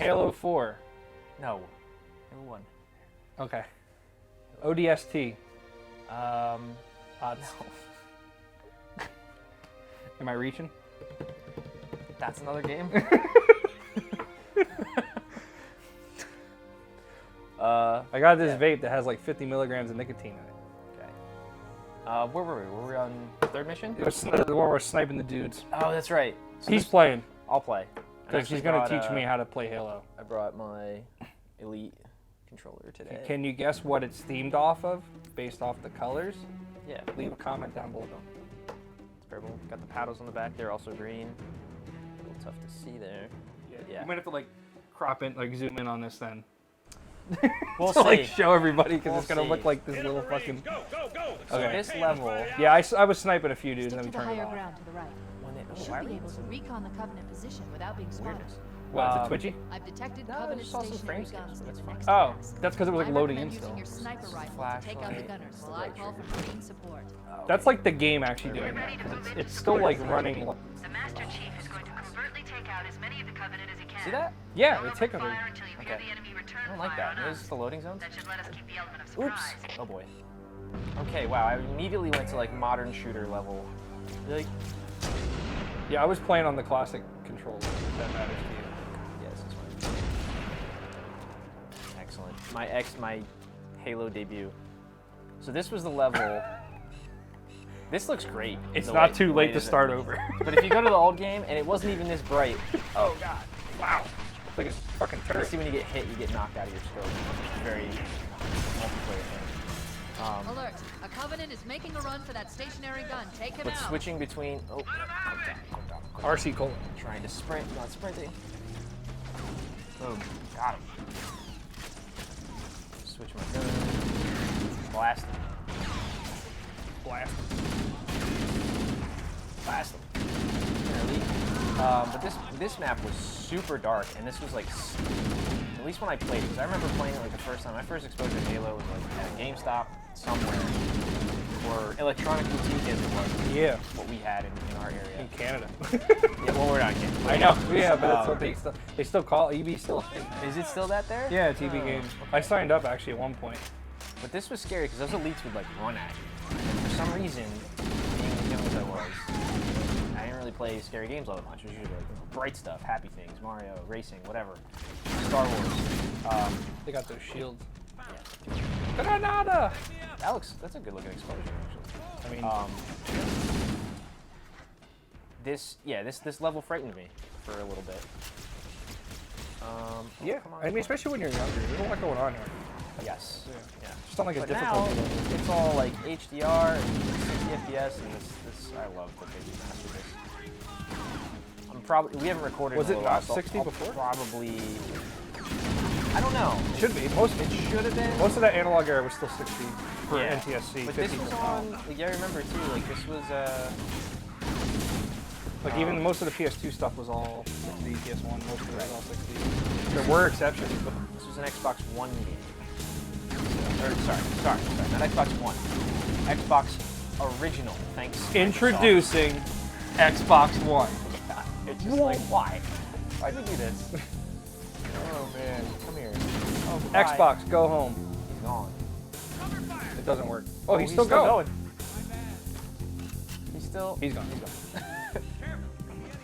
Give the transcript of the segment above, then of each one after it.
Halo 4. No. Halo 1. Okay. ODST. No. Am I reaching? That's another game? I got this vape that has like 50 milligrams of nicotine in it. Okay. Where were we? Were we on third mission? It was the one where we're sniping the dudes. Oh, that's right. So He's playing. I'll play. Because he's going to teach me how to play Halo. I brought my Elite controller today. Can you guess what it's themed off of, based off the colors? Yeah. Leave a comment down below. It's purple. Got the paddles on the back. They're also green. A little tough to see there. Yeah. You might have to like crop in, like zoom in on this then. We'll to see. like show everybody because We'll it's gonna see. look like this little fucking. So Okay. this level. Yeah, I was sniping a few dudes Stick and to then the we turned it higher off. ground to the right. When it, You oh, should why be are we- able to recon the Covenant position without being spotted. Weirdness. What? Is it twitchy? I've detected No, Covenant I just saw some stationary frame guns skips, near that's the fine. next Oh, task. that's because it was I like loading in recommend still. using your sniper rifle to take out the Flashlight, gunners while I right call trigger. for Marine support. That's like the game actually doing that. 'Cause it's still like running. The Master Chief is going to covertly take out as many of the Covenant as he can. See that? Yeah, Don't it's open hiccupping. fire until you hear Okay. the enemy return I don't like fire that. on Is us. this the loading zones? That should let us keep the element of Oops. surprise. Oh boy. Okay, wow. I immediately went to like modern shooter level. Like, Yeah, I was playing on the classic controller. If that matters to you. yes, it's fine. Excellent. My Halo debut. So this was the level. This looks great. It's the not way- too the way late to that it- start over. But if you go to the old game and it wasn't even this bright. Oh god. Wow. It's like a fucking You turret. see when you get hit, you get knocked out of your scope. It's very multiplayer thing. Alert! A Covenant is making a run for that stationary gun. Take him But out. switching between calm down. RC Cola. Trying to sprint, not sprinting. Boom. Got him. Switch my gun. Blast him. Blast. Blast him. But this map was super dark, and this was like, at least when I played it, because I remember playing it like the first time. My first exposure to Halo was like at a GameStop somewhere, or Electronic Boutique as it was. Yeah. What we had in our In area. Canada. Yeah, well, we're not kidding. I know. Yeah, but that's what they still call it. EB still. Is it still that there? Yeah, it's EB Games. I signed up actually at one point. But this was scary because those elites would like run at you. And for some reason, being as young as I was, I didn't really play scary games all that much. It was usually like bright stuff, happy things, Mario, racing, whatever. Star Wars. They got those shields. Yeah. Granada! That's a good looking explosion actually. I mean, This level frightened me for a little bit. yeah. Come on, I mean, come on. especially when you're younger. There's a lot going on here. Yes. Yeah. Just on like a But difficulty now, level. it's all like HDR and 60 FPS, and this I love that they do master this. We haven't recorded. Was in a it little while, not so 60 I'll before? Probably. I don't know. It should be. Most Should have been. of that analog era was still 60 for Yeah. NTSC. But 50 this was for on. Like, I remember too. Like this was. Like even most of the PS2 stuff was all 60, PS1, most of it was all 60. There were exceptions, but This was an Xbox One game. Or sorry, not Xbox One. Xbox Original. Thanks. Microsoft. introducing Xbox One. It's just like why? Why'd we do this? Oh man, come here. Oh, goodbye. Xbox, go home. He's gone. It doesn't work. Oh, he's he's still going. He's still. He's gone.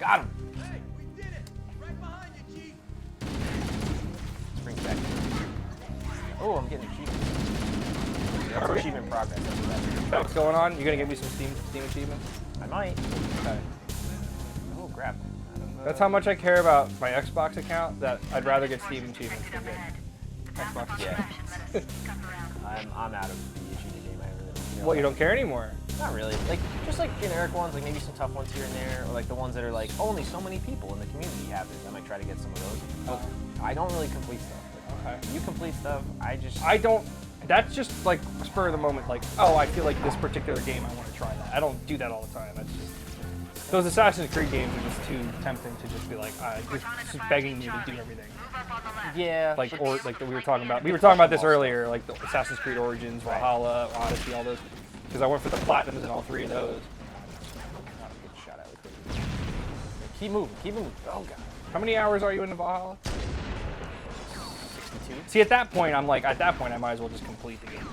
Got him. Spring back. Oh, I'm getting achievements. That's achievement progress. That's what that is. What's going on? You gonna give me some Steam achievements? I might. Okay. Oh, grab. That's how much I care about my Xbox account. That I'd rather get Steam achievements Exit than up ahead. get Xbox. Yeah. Let us scuff around. I'm out of the achievement game. I really. Well, you don't care anymore. Not really. Like just like generic ones, like maybe some tough ones here and there, or like the ones that are like only so many people in the community have this. I might try to get some of those. But I don't really complete stuff. Okay. You complete stuff. I don't. That's just like spur of the moment. Like, oh, I feel like this particular game. I want to try that. I don't do that all the time. That's just those Assassin's Creed games are just too tempting to just be like, just begging me to do everything. Move up on the left. Yeah. Like but- or like we were talking about. We were talking about this earlier. Like the Assassin's Creed Origins, Right. Valhalla, Odyssey, all those. Because I went for the platinums in all three of those. Not a good shot. I would think. Keep moving. Keep moving. Oh god. How many hours are you in the Valhalla? 62. See, at that point, I might as well just complete the game.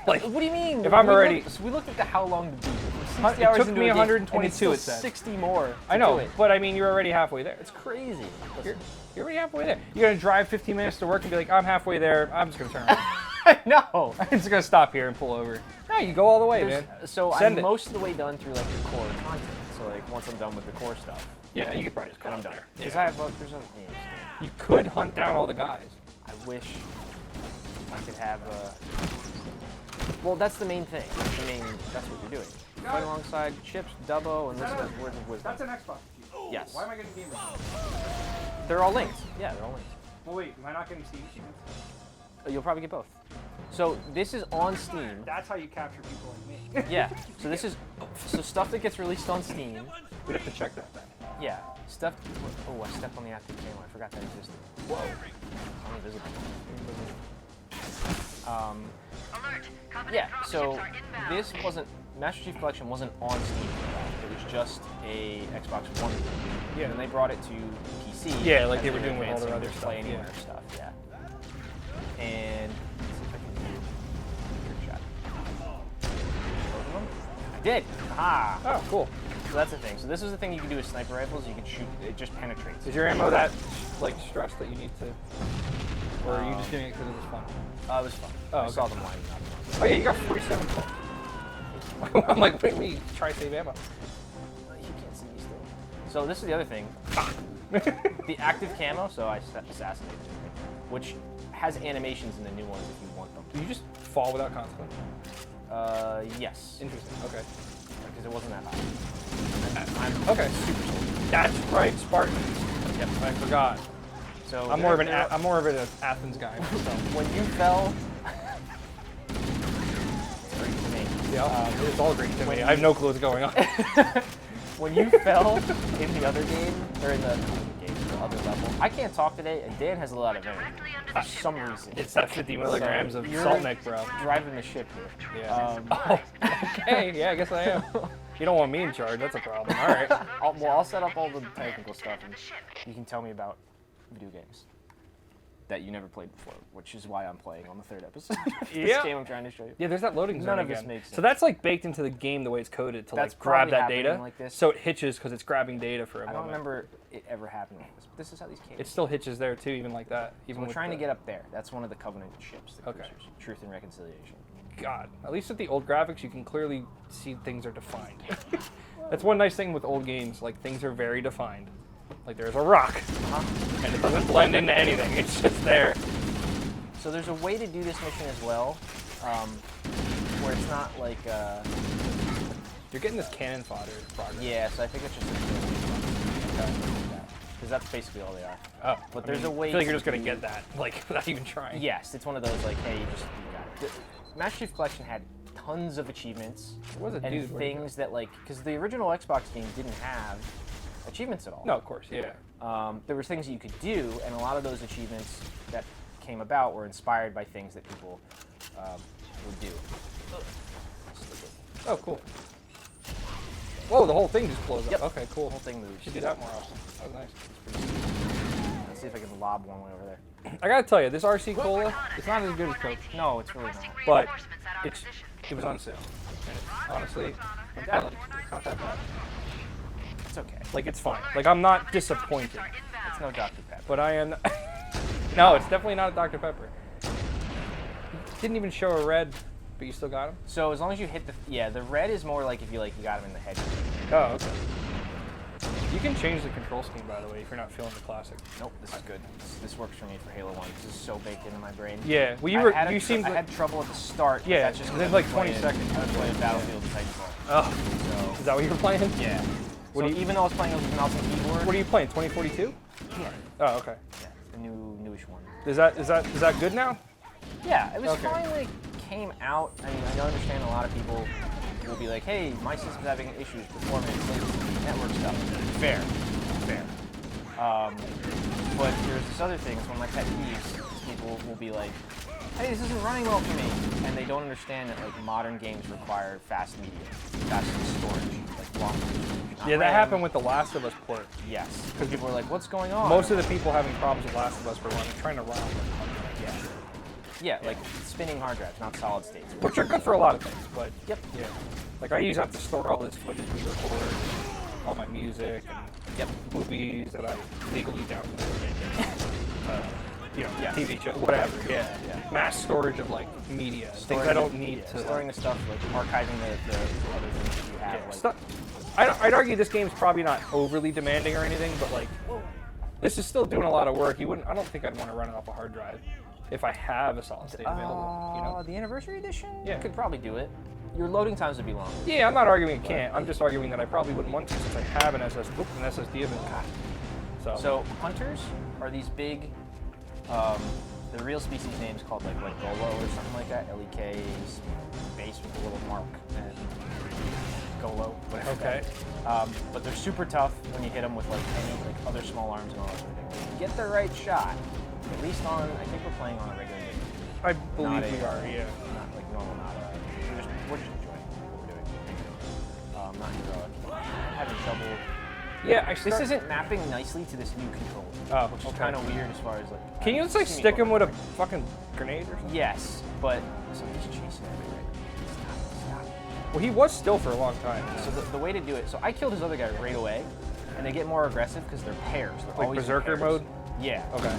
Like, What do you mean? If I'm already- So we looked at how long to beat. It 60 hours took into me a game, 122, and it's still it said. 60 more. I to know, do it. but I mean, you're already halfway there. It's crazy. You're already halfway there. You're gonna drive 15 minutes to work and be like, I'm halfway there. I'm just gonna turn around. No. I'm just gonna stop here and pull over. No, you go all the way, man. So Send I'm it. most of the way done through like the core content. So like once I'm done with the core stuff, Yeah, you could probably just then cut I'm them done. there. Because Yeah. I have there's other things. You could hunt down all the guys. I wish I could have well, that's the main thing. That's what you're doing. Fight alongside Chips, Dubbo, and listen to Words of Wisdom. an Xbox. Yes. Why am I getting gamers? They're all linked. Yeah, they're all linked. Well, wait, am I not getting Steam achievements? You'll probably get both. So this is on Steam. That's how you capture people like me. Yeah. So this is stuff that gets released on Steam. We'd have to check that then. Yeah. Stuff. Oh, I stepped on the active camo. I forgot that existed. Whoa. I'm invisible. Alert! Covenant Yeah. dropships So are inbound. this wasn't Master Chief Collection wasn't on Steam. It was just a Xbox One. Yeah. And then they brought it to PC. Yeah, like as they were doing with all their advancing other their stuff, Play Anywhere yeah. stuff. Yeah. And let's see if I can trick shot. Both of them? I did. Ah. Oh, cool. So that's the thing. So this is the thing you can do with sniper rifles. You can shoot. It just penetrates. Is your ammo that like stressed that you need to, or are you just doing it because it was fun? It was fun. Oh, I okay. saw them lining up. Oh yeah, you got 47. I'm like, wait, me try save ammo. You can't see me still. So this is the other thing. The active camo. So I assassinated it, which has animations in the new ones if you want them. Do you just fall without consequence? Yes. Interesting. Okay. Because it wasn't that high. I'm Okay. super soldier. That's right, Spartan. Yep. I forgot. So I'm more of an there- I'm more of an Athens guy. So. when you fell. It's great to me. Yeah, it's all great to me. I have no clue what's going on. When you fell in the other game, or in the other level, I can't talk today, and Dan has a lot of energy Directly under for the ship some now. reason. It's that 50 milligrams of You're salt neck, bro. driving the ship here. Yeah. Oh, okay. Yeah, I guess I am. You don't want me in charge. That's a problem. All right. I'll set up all the technical stuff, and you can tell me about video games that you never played before, which is why I'm playing on the third episode. This Yeah. game I'm trying to show you. Yeah, there's that loading zone None of again. this makes So sense. that's like baked into the game the way it's coded to That's like grab probably that happening data. like this. So it hitches because it's grabbing data for a I moment. don't remember it ever happening like this, but this is how these came. It still hitches there too, even like that. Even We're with trying to the- get up there. That's one of the Covenant ships, the Okay. cruisers. Truth and Reconciliation. God, at least with the old graphics, you can clearly see things are defined. That's one nice thing with old games. Like things are very defined. Like there's a rock, and it doesn't blend into anything. It's just there. So there's a way to do this mission as well, where it's not like, You're getting this cannon fodder progress. yeah, so I think it's just because that's basically all they are. Oh, But I there's mean, a way I feel like you're to just gonna do- get that, like without even trying. Yes, it's one of those like, hey, you got it. The Master Chief Collection had tons of achievements There was a and dude, where'd he go? things that like, because the original Xbox game didn't have achievements at all. No, of course, yeah. There were things that you could do, and a lot of those achievements that came about were inspired by things that people would do. Oh, cool. Whoa, the whole thing just blows up. Yep. Okay, cool. The whole thing moves. Should do that more often. That was nice. Let's see if I can lob one way over there. I gotta tell you, this RC Cola, it's not as good as Coke, No, it's really Requesting not. but reinforcements at our it's position. it was on sale. And it's, honestly, I like it. It's not that bad. It's okay. Like it's fine. Like I'm not disappointed, It's no Dr. Pepper. but I am. No, it's definitely not a Dr Pepper. Didn't even show a red, but you still got him. So as long as you hit the red is more like if you got him in the head. Oh, okay. You can change the control scheme, by the way, if you're not feeling the classic. Nope, this is good. This works for me for Halo 1. This is so baked into my brain. Yeah. Well, you I were. had You seemed. I had trouble at the start. but Yeah, that's just 'cause there's I like was 20 playing- seconds. I was playing Battlefield Titanfall. Oh, So is that what you were playing? yeah. What So do you- even though I was playing with mouse and keyboard. What are you playing? 2042? Yeah. Oh, okay. Yeah, the newish one. Is that good now? Yeah, it was Okay. fine when it came out. I mean, I understand a lot of people will be like, hey, my system's having issues, performance, latency, network stuff. Fair. But there's this other thing, it's one of my pet peeves. People will be like, hey, this isn't running well for me. And they don't understand that like modern games require fast media, fast storage, like block. Yeah, that happened with the Last of Us port. Yes. Because people were like, what's going on? Most of the people having problems with Last of Us were trying to run on Yeah, like spinning hard drives, not solid states. Which are good for a lot of things, but Yep. yeah. Like I use that to store all this footage we record, all my music, and movies that I legally download. You know, Yeah. TV show, whatever. Yeah. Yeah. Mass storage of like media, things I don't need to. storing the stuff, like archiving the other things that you have. Yeah, like, stuff. I'd argue this game's probably not overly demanding or anything, but like, this is still doing a lot of work. I don't think I'd want to run it off a hard drive if I have a solid state available. You know? The anniversary edition? Yeah. You could probably do it. Your loading times would be long. Yeah, I'm not arguing it can't. I'm just arguing that I probably wouldn't want to since I have an SSD available. So hunters are these big, the real species name's called like Golo or something like that. LEK is based with a little mark and Golo, whatever. Okay. But they're super tough when you hit them with like any like other small arms and all that sort of thing. If you get the right shot, at least on, I think we're playing on a regular game. I believe Not we a- are, yeah. Not like normal, not we're just enjoying what we're doing. Not heroic. I'm having trouble. Yeah, This isn't mapping nicely to this new controller. Oh, which is okay. kind of weird as far as like. Can you just like stick him with a fucking grenade or something? Yes, but somebody's chasing everywhere. Stop. Well, he was still for a long time. So the way to do it. So I killed his other guy right away, and they get more aggressive because they're pairs. They're Like always in Berserker pairs. mode? Yeah. Okay.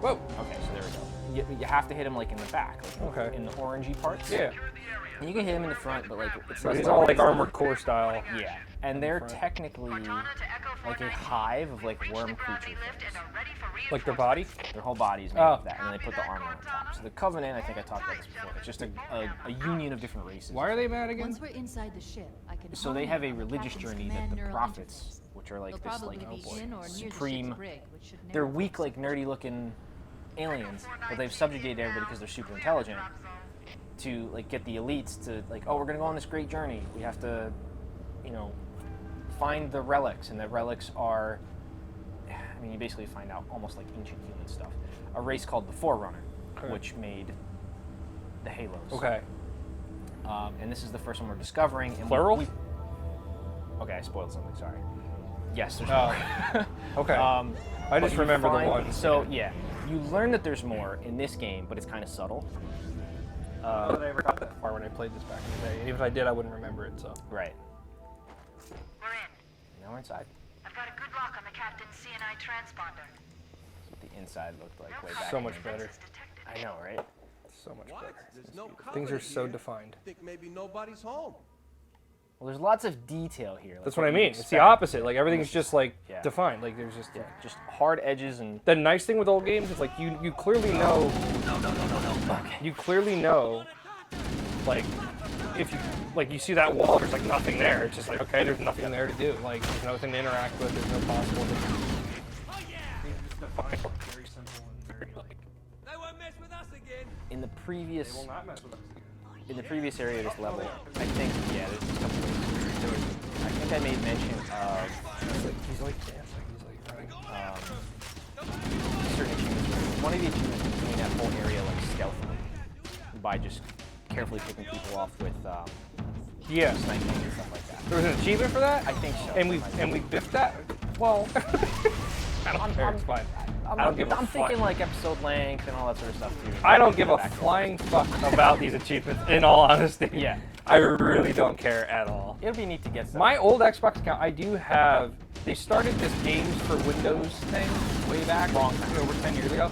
Whoa. Okay, so there we go. You have to hit him like in the back, like Okay. in the orangey parts. Yeah. And you can hit him in the front, but like it's So less he's all like Armored Core style. Yeah, and they're front. technically Cortana to Echo like a 490. hive of like Reach worm the gravity creature lift things. and are ready for Like their body? Their whole body is made Oh. of that, and then they put the armor on top. So the Covenant, I think I talked about this before. It's just a union of different races. Why are they mad again? Once we're inside the ship, I can. So they hone have a in on the religious captain's journey that command the neural prophets, interface. which are like They'll this probably like be in or near the supreme. ship's brig, which should They're narrow weak, things like nerdy looking aliens, but they've subjugated everybody because they're super intelligent. To like get the elites to like, oh, we're gonna go on this great journey. We have to, you know, find the relics, and the relics are, I mean, you basically find out almost like ancient human stuff. A race called the Forerunner, Okay. which made the Halos. Okay. And this is the first one we're discovering. And Plural? Okay, I spoiled something. Sorry. Yes, there's Oh. more. Okay. I but just you remember the find- one. So yeah, you learn that there's more in this game, but it's kind of subtle. Not that I ever got that far when I played this back in the day. Even if I did, I wouldn't remember it. So. Right. We're in. Now we're inside. I've got a good lock on the captain's CNI transponder. That's what the inside looked like way No back. So then. much better. defenses detected. I know, right? So much What? better. There's no Things are covenant so here. defined. Think maybe nobody's home. Well, there's lots of detail here. like That's what I you'd mean. It's the expect. opposite. Like everything's just like Yeah. defined. Like there's just. Yeah, just hard edges and. The nice thing with old games is like you clearly know. You clearly know. Like, if you see that wall, there's like nothing there. It's just like okay, there's nothing there to do. Like there's nothing to interact with. There's no possible. It's defined, very simple and very like. They won't mess with us again. In the previous. Will not mess with us. In the previous area of this level, I think, yeah, there's a couple ways to do it. I think I made mention of He's like dancing. He's like running. certain achievements. One of the achievements is doing that whole area like stealthily by just carefully picking people off with Yeah. sniping and stuff like that. There was an achievement for that. I think so. And we biffed that. Well, I don't care. It's fine. I don't give a I'm fuck. thinking like episode length and all that sort of stuff too. I don't give a Back. flying fuck about these achievements. In all honesty, Yeah. I really don't care at all. It'll be neat to get stuff. My old Xbox account, I do have. They started this games for Windows thing way back, long time, over 10 years ago.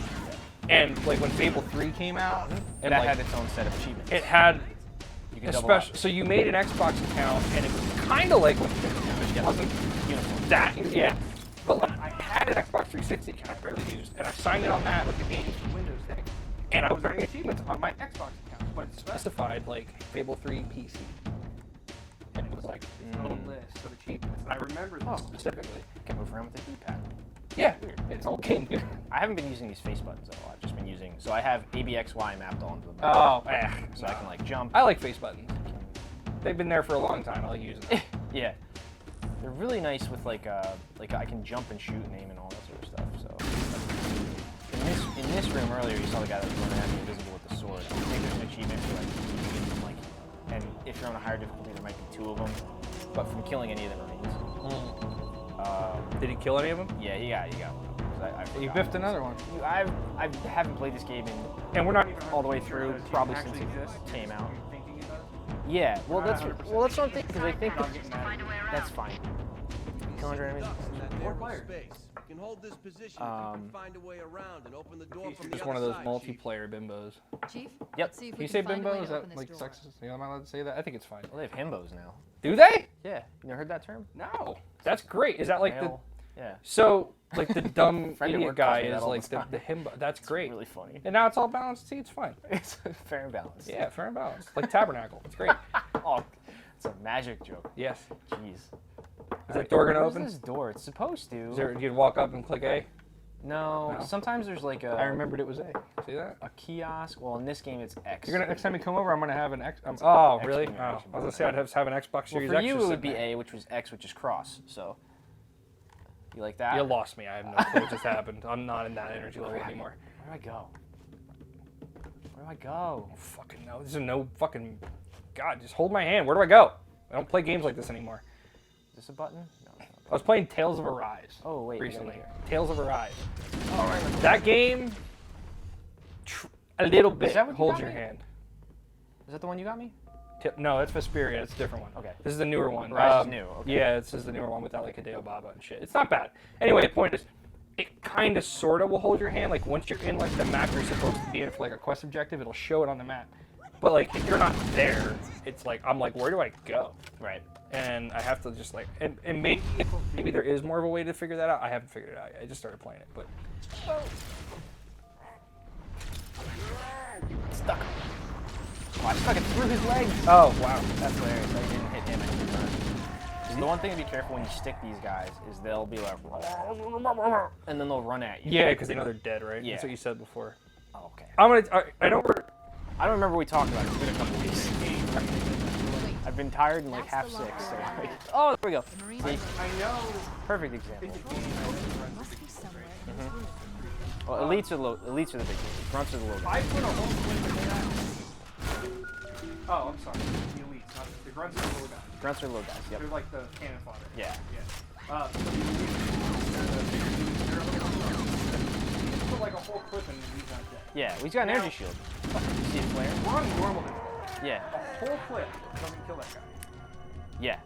And like when Fable 3 came out, and that like, had its own set of achievements. it had You can double special. up. So you made an Xbox account, and it was kind of like it wasn't that yeah. But like, I had an Xbox 360 account I barely used, and I signed it on that with the games for Windows thing, and I was running achievements on my Xbox account, but it specified like Fable 3 PC, and it was like its own list of achievements. And I remember this specifically. Can move around with the D-pad. Yeah, it's all game. I haven't been using these face buttons though. I've just been using. So I have ABXY mapped onto the Oh, button, so I can like jump. I like face buttons. They've been there for a long time. I like using them. Yeah, they're really nice with like I can jump and shoot and aim and all that sort of stuff. So in this room earlier, you saw the guy that was running at me invisible with the sword. I think there's an achievement for like keeping it from like, and if you're on a higher difficulty, there might be 2 of them, but from killing any of the Marines. Did he kill any of them? Yeah, he got one of them. I You forgot. biffed another one. I haven't played this game in And we're not even all the way through, probably since it came out. Yeah, well that's what I'm thinking, because I think Find a way around. that's fine. 200 enemies. In that narrow space. We can hold this position if we can find a way around and open the door from the Just other one of those side, Chief. multiplayer bimbos. Chief? Yep. Let's see if Can we you say find a way bimbo? Is to that open this like door. sexist? Am I allowed to say that? I think it's fine. Well, they have himbos now. Do they? Yeah, you never heard that term? No. That's great. Is that like Male. Yeah. so like the dumb Friend at idiot work guy calls me that is all like the time. the himbo? That's great. Really funny. And now it's all balanced. See, it's fine. It's fair and balanced. Yeah, fair and balanced. Like Tabernacle. It's great. Oh, it's a magic joke. Yes. Jeez. Is that door gonna Where's open? this door? It's supposed to. Is there, you can walk up and click A. No. No. Sometimes there's like I remembered it was A. See that? a kiosk. Well, in this game it's X. You're gonna next time you come over, I'm gonna have an X. Oh, X really? Oh, generation. I was gonna say I'd have an Xbox Well, Series for X. you just it would sitting be there. A, which was X, which is cross. So. You like that? You lost me. I have no clue what just happened. I'm not in that energy level anymore. Where do I go? Where do I go? Oh, fucking no. This is no fucking. God, just hold my hand. Where do I go? I don't play games like this anymore. Is this a button? No. It's not a I was playing Tales of Arise. Oh, wait, we gotta recently. get here. Tales of Arise. That game, a little bit that what you holds got your me? hand. Is that the one you got me? No, that's Vesperia. It's a different one. Okay. This is the newer one. Rise is new, okay. Yeah, this is the newer one without like Hideo Baba and shit. It's not bad. Anyway, the point is, it kind of sort of will hold your hand. Like once you're in like the map you're supposed to be in for like a quest objective, it'll show it on the map. But like if you're not there, it's like I'm like, where do I go? Right. And I have to just like, and maybe there is more of a way to figure that out. I haven't figured it out yet. I just started playing it, but Stuck. Oh, I stuck it through his legs. oh wow, That's hilarious. I didn't hit him. I hit the one thing to be careful when you stick these guys is they'll be like, and then they'll run at you. yeah, because they know they're dead, right? Yeah. That's what you said before. Oh, okay. I'm gonna. I know we're. I don't remember we talked about it. It's been a couple weeks. Wait, I've been tired and like That's half the sick. locker. So like, oh, there we go. the Marines See? I know. Perfect example. must be somewhere in this room. Well, elites are the big ones. Grunts are the little guys. I put a whole clip in that. Oh, I'm sorry. The elites, not the grunts are the little guys. Grunts are the little guys. Yep. They're like the cannon fodder. Yeah. Yeah. So the elites, they're the bigger dudes. They're a little. Put like a whole clip in and he's not dead. Yeah. Well, he's got an energy shield. You see the flare? We're on normal difficulty. Yeah. A whole clip doesn't kill that guy. Yeah.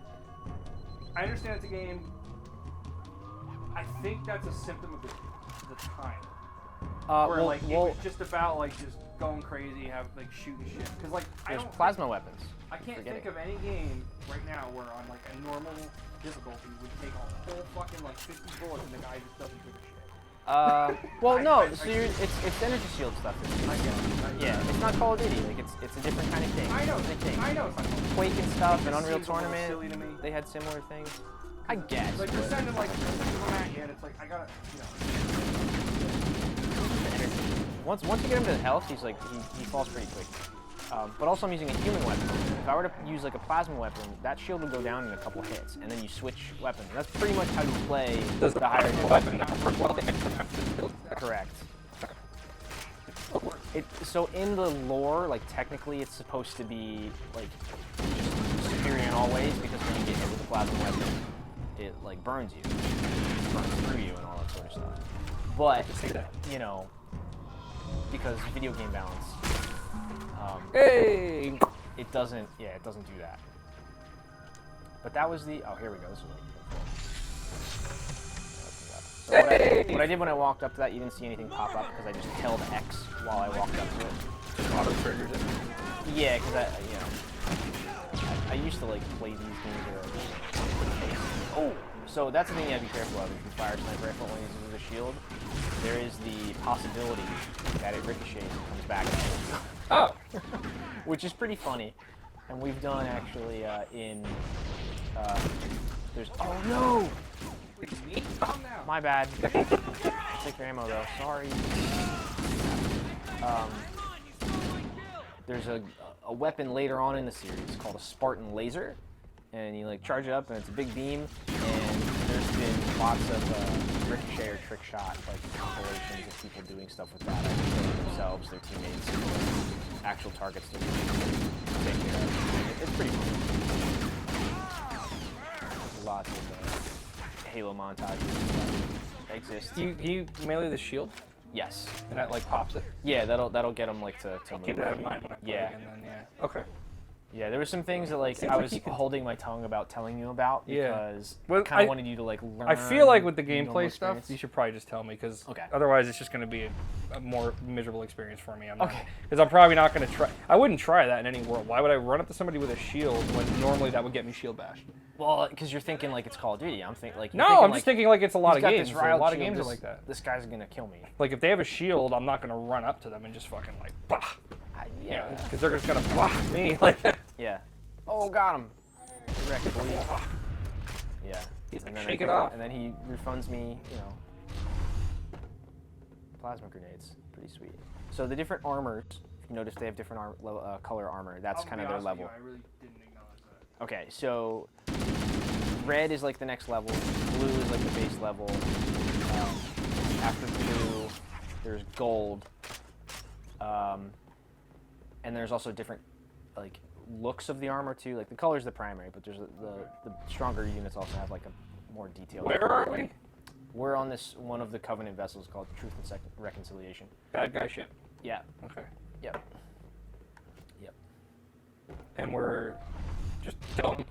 I understand it's a game. I think that's a symptom of the time. Where Well, like it was just about like just going crazy, have like shooting shit. Because like I there's don't plasma weapons. I can't Forget think it. of any game right now where on like a normal difficulty would take a whole fucking like 50 bullets and the guy just doesn't give a shit. Well, no. I- So it's energy shield stuff. I get it. Yeah. It's not Call of Duty. Like it's a different kind of thing. I know. It's a thing. I know. It's not fun. Quake and stuff and It Unreal seems a little Tournament. silly to me. They had similar things. I guess. Like but you're sending like you're at you and it's like I gotta once you get him to health, he's like he falls pretty quick. But also I'm using a human weapon. If I were to use like a plasma weapon, that shield would go down in a couple hits, and then you switch weapons. That's pretty much how you play the higher weapon not work well. They Correct. So in the lore, like technically it's supposed to be like just superior in all ways, because when you get hit with a plasma weapon, it like burns you, burns through you and all that sort of stuff. But you know, because video game balance, Hey! it doesn't do that. But that was the, oh, here we go. This is so what I did when I walked up to that, you didn't see anything pop up because I just held X while I walked up to it. Just auto triggers it. Yeah, because I used to like play these games where oh, so that's the thing you have to be careful of. If you fire a sniper rifle when it uses a shield, there is the possibility that it ricochets and comes back at you. Oh! Which is pretty funny. And we've done actually there's, oh no! My bad. Take your ammo though, sorry. There's a weapon later on in the series called a Spartan Laser. And you like charge it up and it's a big beam, and there's been lots of ricochet or trick shot like compilations of people doing stuff with that, either themselves, their teammates, or actual targets that they take care of. It's pretty fun. Lots of Halo montages and stuff. exists. You melee the shield, Yes. and that like pops it. Yeah, that'll get them like to move. Keep that in mind when I play Yeah. again, then, yeah. Okay. Yeah, there were some things that like Seems I like was you can- holding my tongue about telling you about Yeah. because Well, I kind I- of wanted you to like learn. I feel like with the normal gameplay stuff, experience. you should probably just tell me, because Okay. otherwise it's just going to be a more miserable experience for me. Okay. Because I'm probably not going to try. I wouldn't try that in any world. Why would I run up to somebody with a shield when normally that would get me shield bashed? Well, because you're thinking like it's Call of Duty. I'm thinking like. No, I'm just thinking like it's a lot of games. A lot of games are like that. This guy's gonna kill me. Like if they have a shield, I'm not going to run up to them and just fucking like, bah. Yeah. Because they're just going to bah me. Like, Yeah. Oh, got him. Direct, boy. Yeah. He's like, then "Shake it off." And then he refunds me, you know, plasma grenades. Pretty sweet. So the different armors, if you notice, they have different color armor. That's kind of their level. I really didn't acknowledge that. Okay, so red is like the next level. Blue is like the base level. After blue, there's gold. And there's also different like looks of the armor too. Like the color's the primary, but there's the stronger units also have like a more detailed. Where are we? We're on this one of the Covenant vessels called Truth and Reconciliation. Bad guy ship. Yeah. Okay. Yep. Yep. And we're just killing.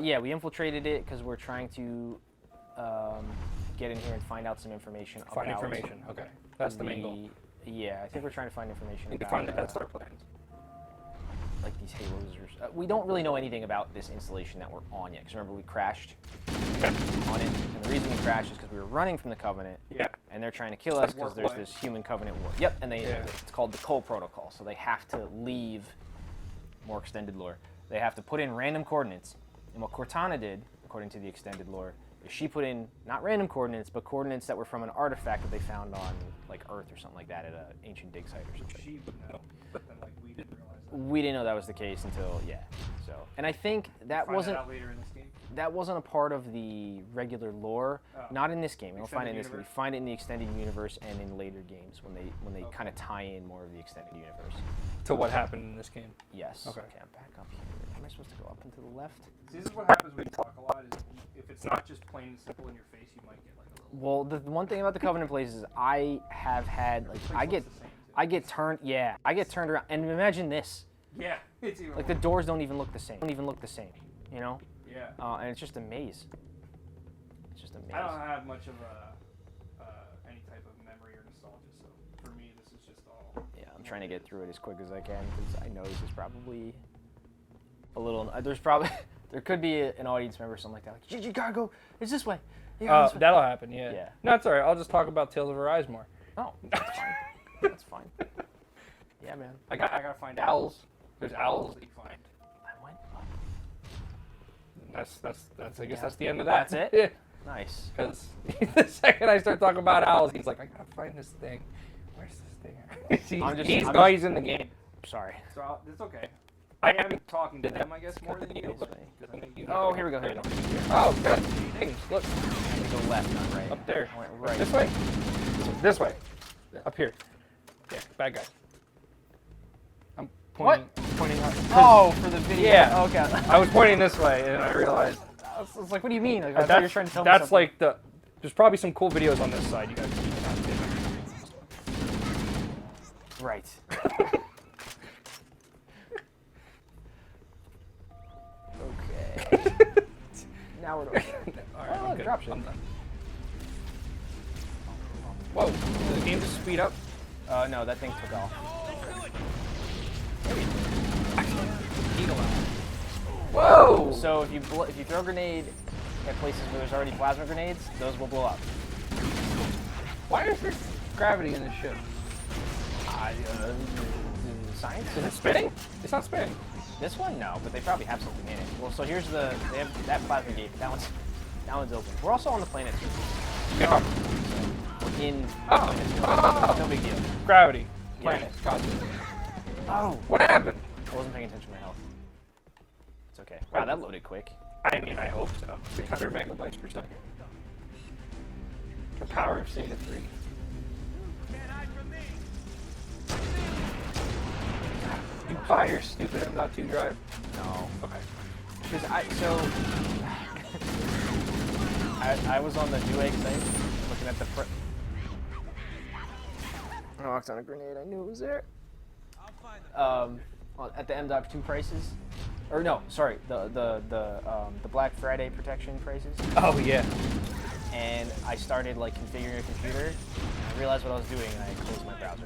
Yeah, we infiltrated it because we're trying to get in here and find out some information Find about information. Okay. That's the main goal. Yeah, I think we're trying to find information You can about find the Death Star plans. like these halos. We don't really know anything about this installation that we're on yet. Because remember, we crashed on it, and the reason we crashed is because we were running from the Covenant. Yeah. And they're trying to kill us because Work there's away. this human Covenant war. Yep, and Yeah. it's called the Cole Protocol. So they have to leave. More extended lore. They have to put in random coordinates. And what Cortana did, according to the extended lore, is she put in not random coordinates, but coordinates that were from an artifact that they found on like Earth or something like that at an ancient dig site or something. She would know, but then like we didn't realize that. We didn't know that was the case until So, and I think that Find wasn't that out later in this game. that wasn't a part of the regular lore. Oh. Not in this game. We don't find it in Extended this game. We universe? find it in the extended universe and in later games when they Okay. kind of tie in more of the extended universe. To what happened in this game. Yes. Okay. I'm back up here. Am I supposed to go up and to the left? See, this is what happens when you talk a lot. Is if it's not just plain and simple in your face, you might get like a little. Well, the one thing about the Covenant places is I have had like I get turned around and imagine this. Yeah, it's even. Like the doors don't even look the same. You know? Yeah. And it's just a maze. It's just a maze. I don't have much of any type of memory or nostalgia, so for me, this is just all. Yeah, I'm trying to get through it as quick as I can because I know this is probably a little. There could be an audience member or something like that. Like, you gotta go. It's this way. You gotta go this way." That'll happen. Yeah. Yeah. No, it's alright. I'll just talk about Tales of Arise more. Oh, that's fine. That's fine. Yeah, man. I gotta find owls. There's owls that you find. I went up. That's. I guess that's the end of that. That's it? Yeah. Nice. Because the second I start talking about owls, he's like, I gotta find this thing. Where's this thing? He's in the game. Sorry. So it's okay. I am talking to them, I guess, more than you. But, 'cause I know you Oh, here we go. Here we go. Oh, good. Things. Look. I'm gonna go left, not right. Up there. I went right. This way. This way. Up here. Yeah, bad guy. I'm pointing. Pointing up. Oh, for the video. Yeah. Okay. I was pointing this way, and I realized I was like, what do you mean? Like, I thought you were trying to tell me that's something. like the. There's probably some cool videos on this side. You guys. Right. Okay. Now we're okay. All right, Oh, I'm good. drop ship. I'm done. Whoa! Did the game just speed up? No, that thing took off. Whoa! So if you throw a grenade at places where there's already plasma grenades, those will blow up. Why is there gravity in this ship? Science? Is it spinning? It's not spinning. This one, no, but they probably have something in it. Well, so here's they have that plasma gate. That one's open. We're also on the planet. Yeah. We're in. Oh. No big deal. Gravity. Yeah. Planet. Gotcha. Oh, What happened? I wasn't paying attention to my health. It's okay. Wow, that loaded quick. I mean, I hope so. 600 megabytes per second. The power of Sega 3. You fire, stupid M.2 drive. No. Okay. Because I was on the Newegg site, Looking at the I walked on a grenade. I knew it was there. At the M.2 prices, or no, sorry, the Black Friday protection prices. Oh yeah. And I started like configuring a computer. And I realized what I was doing, and I closed my browser.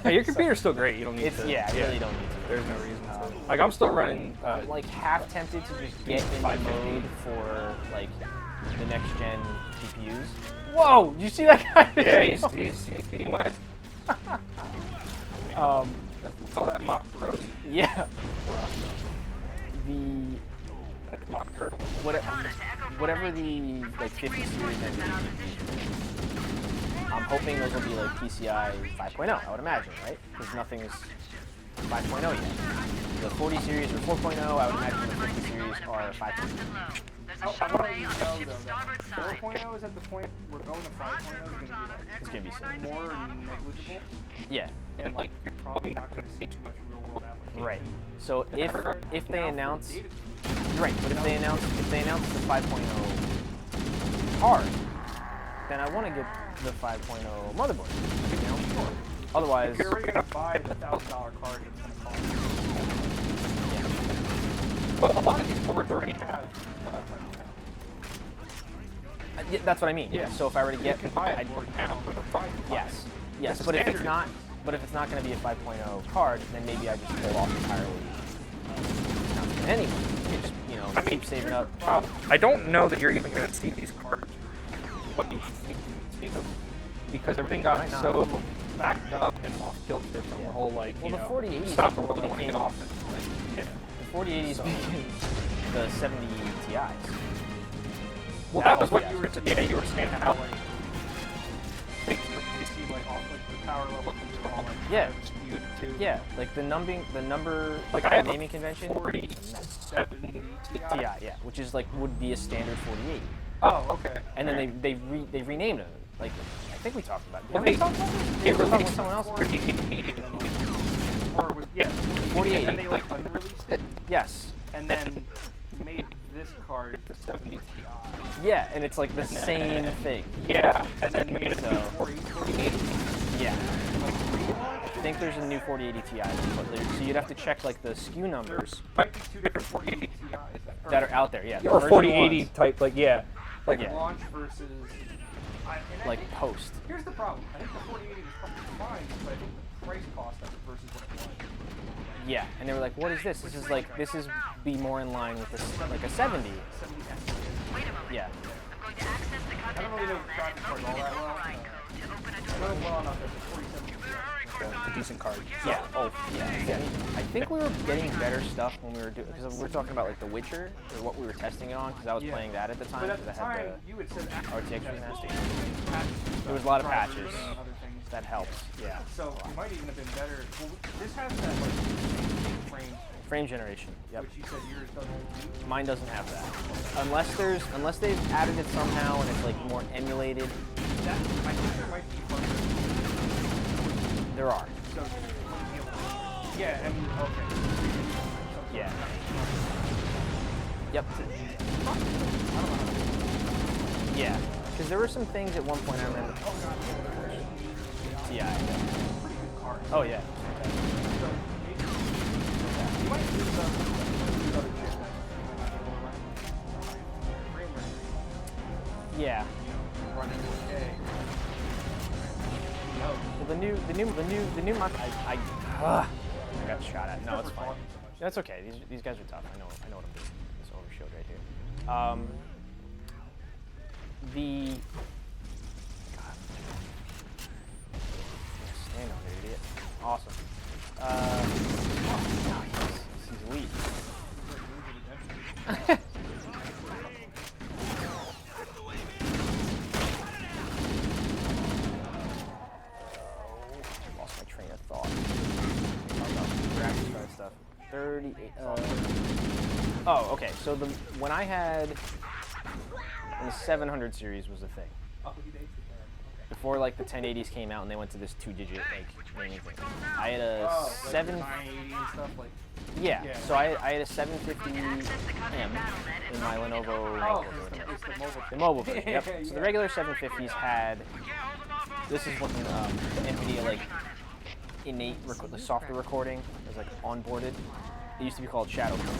Hey, your computer's still great. You don't need to. Yeah, I really don't need to. There's no reason to. Like I'm still running. I'm like half tempted to just get in the mode for like the next gen GPUs. Whoa! You see that guy? Yeah, he went. That's all that mock pros. Yeah. Whatever the like 50 series NVIDIA GPUs, I'm hoping those will be like PCI 5.0. I would imagine, right? Because nothing's 5.0 yet. The 40 series or 4.0. I would imagine the 50 series are 5.0. There's a shuttle bay on the ship's starboard side. 4.0 is at the point we're going to 5.0 is going to be like It's gonna be so more negligible, yeah. And like you're probably not going to see too much real world application. Right. So if they announce, right, but if they announce the 5.0 card, then I want to get the 5.0 motherboard. You know? Otherwise, if you're already going to buy the $1,000 card, it's going to cost you. yeah. But a lot of these boards already have. Yeah, that's what I mean. Yeah. So if I were to get, You can buy a board now with a 5.0. yes, yes. That's But if it's standard. not, going to be a 5.0 card, then maybe I just pull off entirely. Anyway, just keep saving up. I don't know that you're even going to see these cards. What do you think you see them? Because everything got Might not. so backed up and off kilter from the whole like Well, you the know 4080 stop the world became- winning off. Yeah. The 4080 is became the 70 Ti's. Well, that was what you were saying. You were saying how like things you see like off like the power level control. Like, Yeah. skewed to Yeah, like the number Like I have naming convention. 47 Ti. Yeah, yeah, which is like would be a standard 4080. Oh, okay. And then they renamed it. Like I think we talked about it. Well, Did we they- talk about this? It We were talking with released someone else. 4080. Or was, yeah, 4080. and they like unreleased it, Yes. and then made this card The 70 Ti. Yeah, and it's like the same thing. Yeah, and then made it So- 4080. Yeah. I think there's a new 4080 Ti, so you'd have to check like the SKU numbers Might be two different 4080 Ti's that are out there. Yeah. the or version 4080 ones, type, like yeah, like Yeah. launch versus. And I like think- post. Here's the problem. I think the 4080 was probably fine, but I think the price cost of it versus what it was. Yeah, and they were like, "What is this? This is be more in line with like a 70." Wait a moment. Yeah. I'm going to access the I don't content really know panel the then and graphics card all locate that the well. override code to open a I door. know it well enough that the 47. a decent card. Yeah. Oh, yeah. I think we were getting better stuff when we were doing because we were talking about like The Witcher or what we were testing it on because I was Yeah. playing that at the time But at because the I had time, you had said RTX remaster. patches. There was a lot of drivers patches. and other things. That helps. Yeah. So it might even have been better. Well, this has that like frame, Frame generation. Yep. which you said yours doesn't. Mine doesn't have that. Unless they've added it somehow and it's like more emulated. That I think there might be bugs. There are. So yeah, I mean, okay. Yeah. Yep. Yeah. Because there were some things at one point I remember. TI. Oh yeah. So maybe you might use the other chip frame rate. Yeah. Run it okay. No. Well, the new month I got shot at. No, it's fine. That's okay. These guys are tough. I know what I'm doing. This overshowed right here. The God. Stand on it, idiot. Awesome. Oh, he's elite. Lost my train of thought. Talking about graphics card stuff. 38. Oh, okay. So when the 700 series was a thing. Before like the 1080s came out and they went to this 2-digit like naming thing. I had a 7. 980 and stuff like. Yeah. Yeah. So I had a 750M in my Lenovo. Oh, it's the mobile. The mobile version. Yep. So Yeah. the regular 750s had. This is what the NVIDIA like innate the software recording is like onboarded. It used to be called Shadowplay,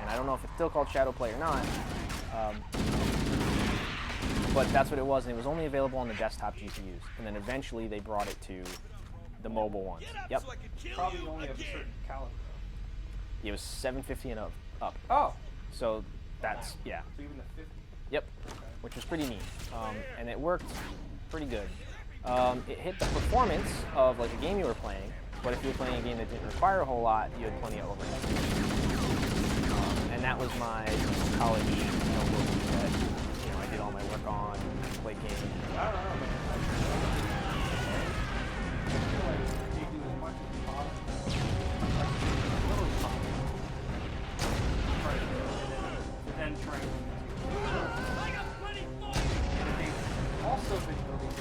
and I don't know if it's still called Shadowplay or not. But that's what it was, and it was only available on the desktop GPUs. And then eventually they brought it to the mobile ones. Yep. Probably only of a certain caliber. It was 750 and up. Oh, So that's yeah. so even the 50. Yep. Which was pretty neat, and it worked pretty good. It hit the performance of like a game you were playing, but if you were playing a game that didn't require a whole lot, you had plenty of overhead. And that was my college notebook that I did all my work on, played games. I don't know, man. I feel like they do as much as possible. And then try to. They've also been building.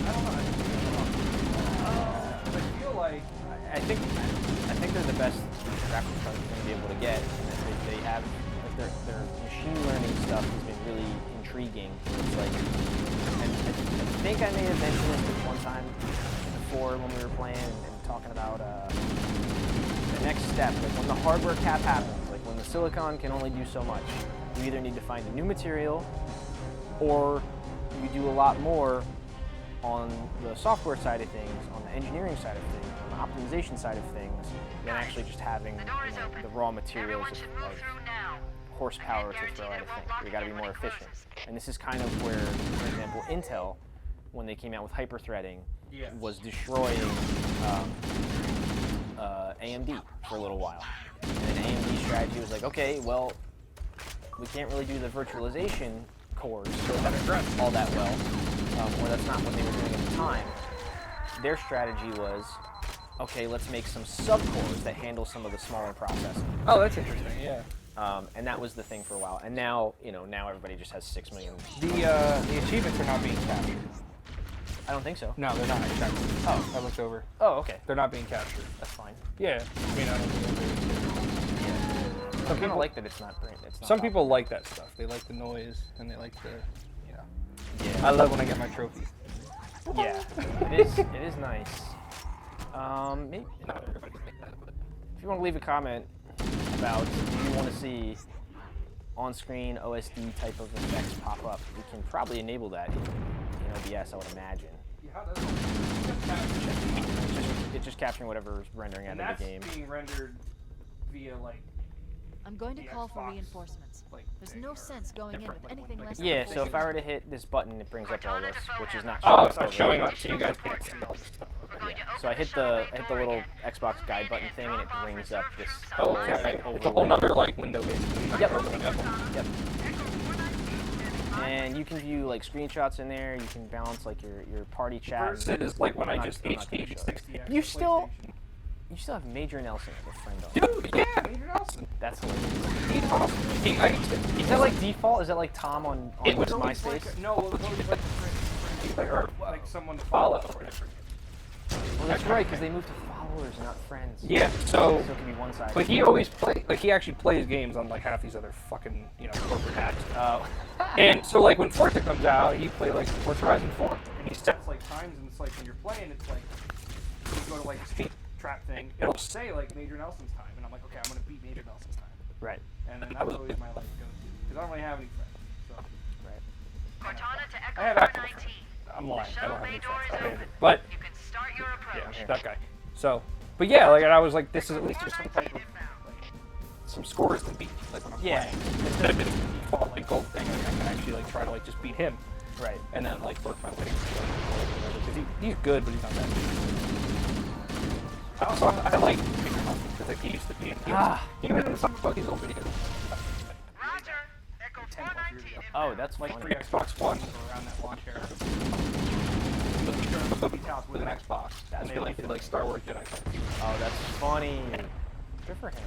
I don't know. I feel like. I think they're the best graphics cards you're going to be able to get. They have like their machine learning stuff has been really intriguing. It's like, and I think I may have mentioned this one time before when we were playing and talking about the next step. Like when the hardware cap happens, like when the silicon can only do so much, you either need to find a new material, or you do a lot more on the software side of things, on the engineering side of things, on the optimization side of things, than actually just having the raw materials of horsepower to throw at a thing. You got to be more efficient. And this is kind of where, for example, Intel, when they came out with hyper-threading, was destroying AMD for a little while. And then AMD's strategy was like, okay, well, we can't really do the virtualization cores all that well, or that's not what they were doing at the time. Their strategy was, okay, let's make some subcores that handle some of the smaller processing. Oh, that's interesting. Yeah. And that was the thing for a while. And now, now everybody just has 6 million. The achievements are not being captured. I don't think so. No, they're not. Exactly. Oh, I looked over. Oh, okay. They're not being captured. That's fine. Yeah. I mean, I don't think Yeah. Some people like that it's not. some people like that stuff. They like the noise and they like the, Yeah. I love when I get my trophies. Yeah. It is nice. Maybe, Not everybody's like that, but. if you want to leave a comment about do you want to see on-screen OSD type of effects pop up, we can probably enable that in OBS, I would imagine. Yeah, how does it? It's just capturing whatever's rendering out And of that's the game. being rendered via like. I'm going to The call for Xbox, reinforcements. like, There's thing no or sense going in different, with like, anything like less a- than Yeah, full so if I screen. were to hit this button, it brings up all this, which is not Oh, showing it's not over showing there. up, so you guys can't see all this stuff. Okay. Yeah. So I hit the little Xbox guide button thing, and it brings up this. Oh, okay. It's a whole nother like window basically. Yep. Yep. And you can view like screenshots in there. You can balance like your party chat. Versus like when I I'm just not gonna HD show it. 60. You still have Major Nelson as a friend on. Dude, yeah, Major Nelson. That's hilarious. He's awesome. Is that like default? Is that like Tom on It was always MySpace? like, no, it was always like a friend, or like someone to follow or whatever. Well, that's right, because they moved to followers, not friends. Yeah, so. So it can be one-sided. But he always he actually plays games on like half these other fucking, corporate hats. And so like when Forza comes out, he play like Forza Horizon 4. And he sets like times and it's like when you're playing, it's like, you go to like a speed trap thing, it'll say like Major Nelson's time. And I'm like, okay, I'm going to beat Major Nelson's time. Right. And then that was always my like go-to. Because I don't really have any friends. So Right. Cortana to Echo I have 419. I'm lying. I don't have any Bay door friends. is Okay. open. But, You can start your approach. yeah, that guy. So, but yeah, like, and I was like, this is at least just some type of, like, some scores to beat, like, when I'm Yeah. playing. Instead of being default, like, gold thing, like, I can actually, like, try to, like, just beat him. Right. And then, like, work my way. Because he's good, but he's not that good. I like, because, like, he used to be in games. Even in some of his old videos. Roger. Echo 419. Oh, that's Like, funny. pre-Xbox One, or around that launch era. Somebody's house with an Xbox. And they, like, did, like, Star Wars Jedi. Oh, that's funny. Good for him.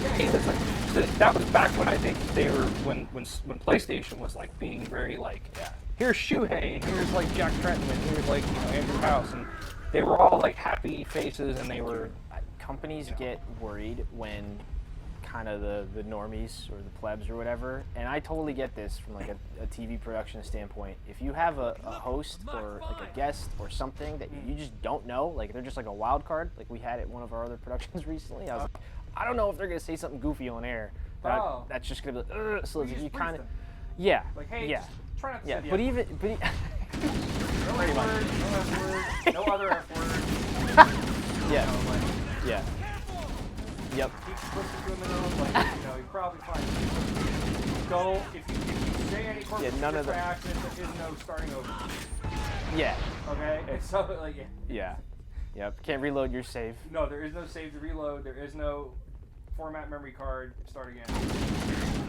Yeah, that's like, that was back when I think they were when PlayStation was like being very like, here's Shuhei and here's like Jack Tretton and here's like Andrew House and they were all like happy faces, and they were. Companies get worried when kind of the normies or the plebs or whatever, and I totally get this from like a TV production standpoint. If you have a host or like a guest or something that you just don't know, like they're just like a wild card, like we had at one of our other productions recently. I was like, I don't know if they're gonna say something goofy on air. That's just gonna be like, so We you just kind of, freeze them. yeah, Like, hey, yeah, just try not to yeah. say the But F even, word. No pretty F much. word, no F word, no other F word. yeah, You know, like, yeah, yep, keep pushing to in the nose, like, you know, you probably find go, if you say any corporate none of by the- accident, there is no starting over. yeah, Okay? And so, like, yeah, yep. Can't reload your save. no, there is no save to reload, there is no format memory card, start again.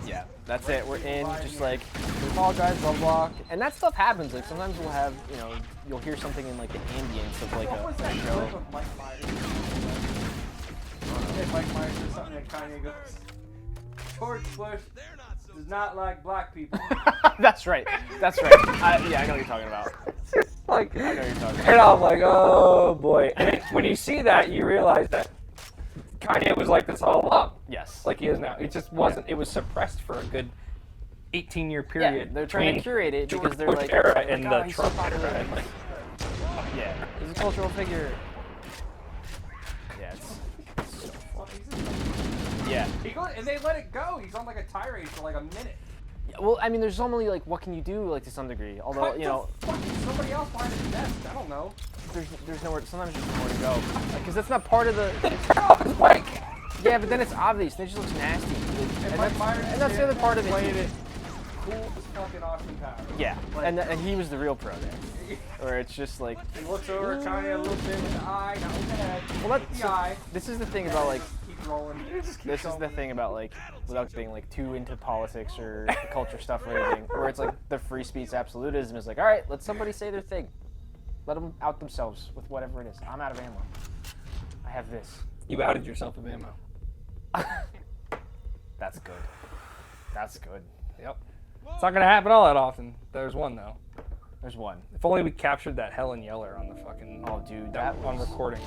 Yeah, that's it. We're in. Just like we apologize, blah blah. And that stuff happens. Like sometimes we'll have, you know, you'll hear something in like the ambience of like What was a that show. clip of Mike Myers? And Mike Myers said something and Kanye goes, George Bush does not like black people. That's right. That's right. Yeah, I know what you're talking about. Like, I know what you're talking about. and I'm like, oh boy. And when you see that, you realize that Kanye was like this all along. Yes. Like he is now. It just wasn't. It was suppressed for a good 18-year yeah, period. they're trying to between curate it George because they're Bush like, era like, and oh, the he's so Trump popular. era. And like, Yeah, he's a cultural figure. Yeah, it's so funny. Yeah. He goes, and they let it go. He's on like a tirade for like a minute. Well, I mean, there's only like, what can you do, like to some degree? Although, Cut you the know, fucking somebody else behind his desk. I don't know. there's nowhere. Sometimes there's nowhere to go because that's not part of the. like, Yeah, but then it's obvious. It just looks nasty. Mike Myers And that's the other part of it. played it cool as fucking Austin Powers. Yeah, Like, and he was the real pro there. Where it's just like, he looks over at Kanye a little bit with the eye, not with the head. well, With that's the eye. this is the thing about like, Keep rolling. Just keep this is going. the thing about like, without being like too into politics or culture stuff or anything, where it's like the free speech absolutism is like, all right, let somebody say their thing, let them out themselves with whatever it is. I'm out of ammo. I have this. you outed yourself of ammo. That's good. That's good. Yep. It's not gonna happen all that often. There's one though. There's one. If only we captured that Helen Yeller on the fucking. Oh, dude, that that on was recording.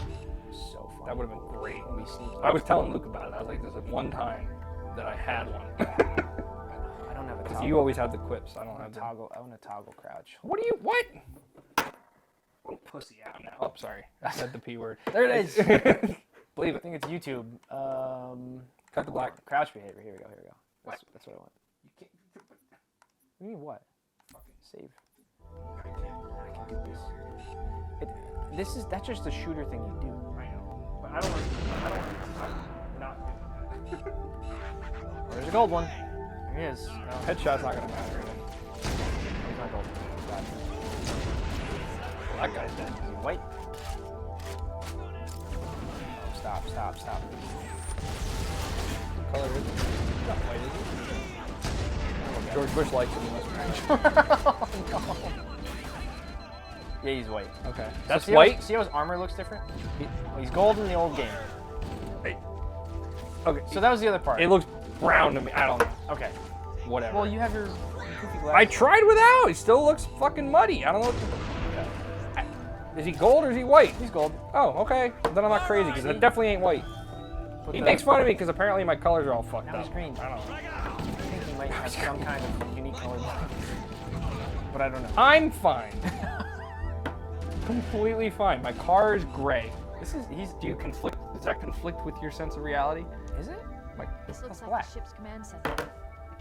so fun. That would have been great. We sneaked. I was telling Luke about it. I was like, "There's one time that I had one." I don't have a toggle. You always have the quips. I don't have the. toggle. I want to toggle crouch. What do you? What? Pussy out now. Oh, sorry. I said the P word. There it is. Believe I it. think it's YouTube. Cut the black. Crouch behavior. Here we go. Here we go. That's what I want. You can't, What do you mean what? Save. I can do this. That's just a shooter thing you do. I know, but I don't I'm not doing that. Oh, there's a gold one. There he is. No, Headshot's not gonna matter. he's not gold. Gotcha. Well, that guy's dead. Is he white? Oh, stop. What color is it? He's not white, is he? George Bush likes him. He must be. Yeah, he's white. Okay. So That's see how white? see how his armor looks different? Well, he's gold in the old game. Okay. So that was the other part. It looks brown to me. I don't know. Okay. Whatever. Well, you have your goofy glasses. I tried without. He still looks fucking muddy. I don't know what to... Is he gold or is he white? He's gold. Oh, okay. Then I'm not crazy because it definitely ain't white. But He the- makes fun of me because apparently my colors are all fucked Now up. he's green. I don't know. I think he might have some kind of unique color line. But I don't know. I'm fine. Completely fine. My car is gray. Do you conflict? Does that conflict with your sense of reality? Is it? My, This looks that's like black. the ship's command center. The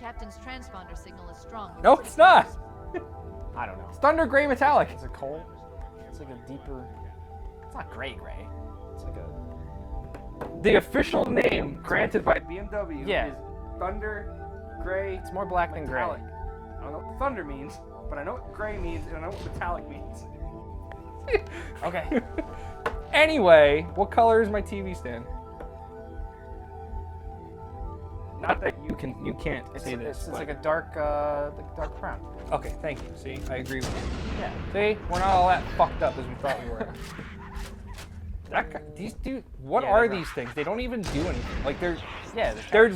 captain's transponder signal is strong. No, it's not. I don't know. It's thunder gray metallic. Is it coal? It's like a deeper. It's not gray. It's like a. The official name granted by BMW Yeah. is Thunder Gray. It's more black than gray. Metallic. I don't know what thunder means, but I know what gray means and I know what metallic means. Okay. Anyway, what color is my TV stand? Not that you can't It's, see this. it's but- like a dark brown. Okay, thank you. See, I agree with you. Yeah. See, we're not all that fucked up as we thought we were. That guy, these dudes, what Yeah, are they're these things? They don't even do anything. Like they're Yeah.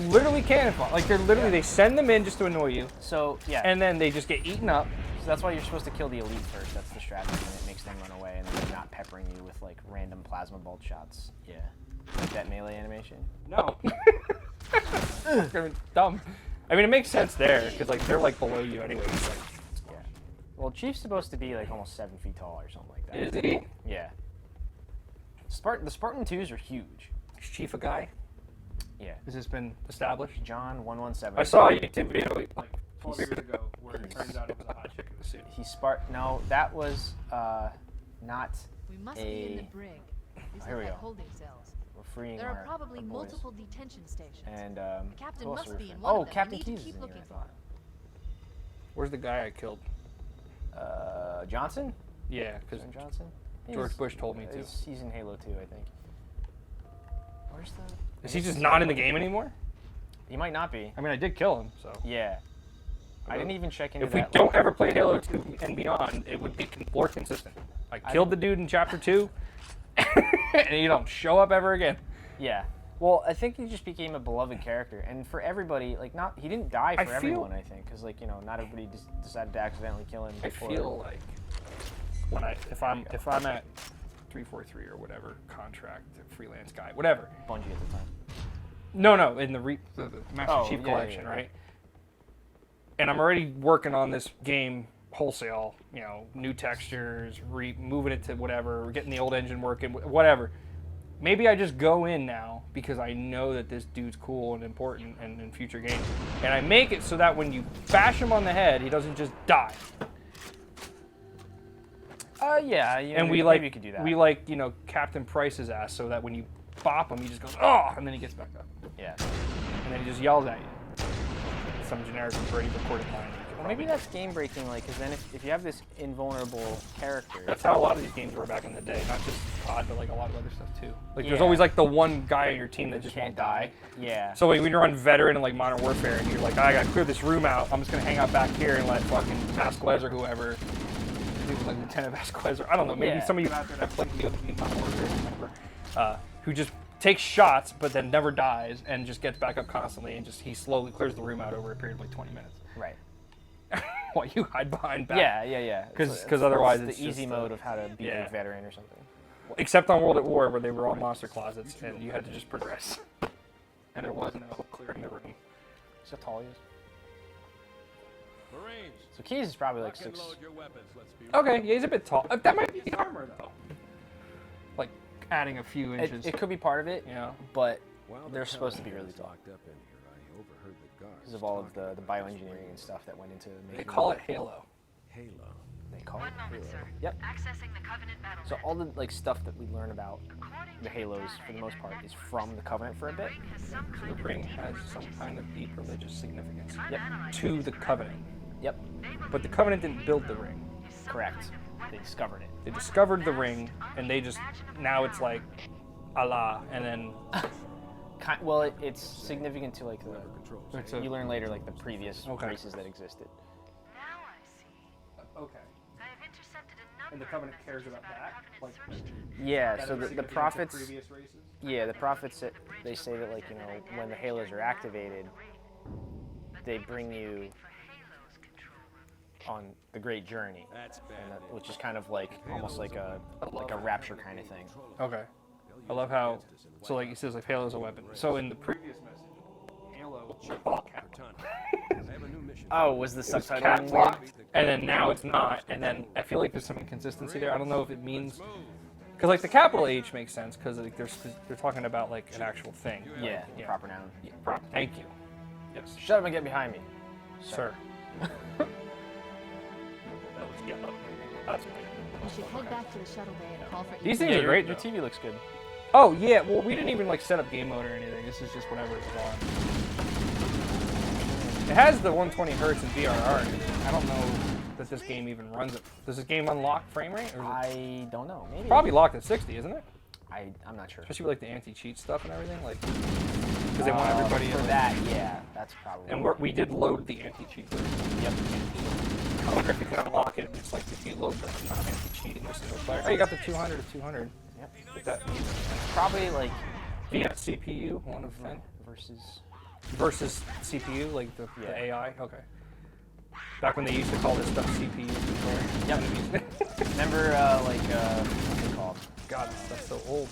literally cannon fodder. Like they're literally they send them in just to annoy you, So yeah. and then they just get eaten up. So that's why you're supposed to kill the elite first. That's the strategy, and it makes them run away, and then they're not peppering you with like random plasma bolt shots. Yeah. Like that melee animation. No. Fucking dumb. I mean, it makes sense there because like they're like below you anyway. It's like, Yeah. Well, Chief's supposed to be like almost 7 feet tall or something like that. is he? Yeah. The Spartan 2s are huge. Is Chief a guy? Yeah. Has this been established? John 117. I saw a YouTube video like 12 years ago where it turns out it was a hot chick in the suit. He's No, that was not. We must be in the brig. These Here are we like go. holding cells. We're freeing There our are probably our boys. multiple detention stations. And The captain who else must are we be in freeing? one Oh, of them. Captain We need to Keyes is keep in here, looking I for thought. Where's the guy I killed? Johnson? Yeah, because John Johnson? George Bush told me to. He's in Halo 2, I think. Where's the... Is he just not in the game anymore? He might not be. I mean, I did kill him, so. Yeah. I didn't even check into If we that. don't ever play Halo 2 and beyond, it would be more consistent. I killed the dude in Chapter 2, and you don't show up ever again. Yeah. Well, I think he just became a beloved character, and for everybody, like, he didn't die for I feel- everyone. I think, because like not everybody decided to accidentally kill him. I before. feel like if I'm at 343 or whatever contract, freelance guy, whatever. Bungie at the time. No, in the Master Oh, Chief yeah, Collection, yeah. right? And I'm already working on this game wholesale, new textures, moving it to whatever, getting the old engine working, whatever. Maybe I just go in now because I know that this dude's cool and important and in future games. And I make it so that when you bash him on the head, he doesn't just die. Yeah. And maybe you could do that. we Captain Price's ass so that when you bop him, he just goes, oh, and then he gets back up. Yeah. And then he just yells at you. Some generic Brady recorded line. Well, maybe that's game breaking, like, because then if you have this invulnerable character. That's how a lot of these games were back in the day. Not just COD, but like a lot of other stuff too. Like there's Yeah. always like the one guy on your team that just can't won't die. Yeah. So like, when you're on Veteran and like Modern Warfare and you're like, I gotta clear this room out, I'm just gonna hang out back here and let fucking Vasquez or whoever, maybe like Lieutenant Vasquez or I don't know, maybe Yeah. some of you out there that play the other team, Modern Warfare, remember, who just takes shots but then never dies and just gets back up constantly and just he slowly clears the room out over a period of like 20 minutes. Right. While you hide behind back. Yeah. 'Cause otherwise it's it's the easy just, mode of how to beat yeah. a veteran or something. Except on World at War, where they were all monster closets, and you had to just progress. And there was no clearing the room. So tall he is. Marines, So Keyes is probably like lock and 6. load your weapons. Let's be Okay, yeah, he's a bit tall. That might be the armor, though. Like, adding a few inches. It could be part of it, but While they're the supposed to be colony really was tall locked up in here, I overheard the guards because of all of talking the about bioengineering and stuff that went into making They call it Halo. Halo. They call it One moment, Halo. sir. Yep. Accessing the Covenant battle. So all the like stuff that we learn about According the to Halos data for the in most their part is networks, from the Covenant for a the bit. ring has some The kind of ring deep has religious some kind of deep religious significance. I'm Yep. analyzing To this the correctly. Covenant. Yep. They But believe the Covenant didn't build the ring. is some Correct. kind of weapon They discovered it. They discovered the ring, and they just, now it's like Allah, and then Well, it's significant to like the. it's a, You learn later like the previous Okay. races that existed. Now I see. okay. I have intercepted a number And the of Covenant cares messages about that? Covenant Like, search teams. Yeah. that So are the significant to prophets. previous races? Yeah, the prophets they say that like when the Halos are activated, they bring you For Halo's control room. on the Great Journey, That's bad. and that, which is kind of like almost like a rapture kind of thing. Okay. I love how, so like he says like Halo's a weapon. So in the previous message, Halo was all caps. I have a new mission. Oh, was the Caps subtitling weird? lock, and then now it's not, and then I feel like there's some inconsistency there. I don't know if it means, because like the capital H makes sense because like they're talking about like an actual thing. Yeah, Yeah. proper noun. Thank you. Yes, Shut up and get behind me. sir. That was yellow. That's me. We should head back to the shuttle bay and call for These Ethan. things are great. Your though. TV looks good. Oh yeah, well we didn't even like set up game mode or anything. This is just whenever it's on. It has the 120 hertz and VRR. I don't know that this game even runs it. Does this game unlock frame rate? Or is it I don't know. Maybe. probably locked at 60, isn't it? I'm not sure. Especially with like the anti-cheat stuff and everything, like because they want everybody for in. that. Yeah, that's probably. And we did load the anti-cheat version. Yep. I wonder if you can unlock it. It's like if you load the anti-cheat in your single player. Oh, you got the 200 to 200. Yep. With that Probably like via CPU, one of 10 versus. versus CPU, like the Yeah. AI. Okay. Back when they used to call this stuff CPU controller. Yep. Remember, what's it called? God, this stuff's so old.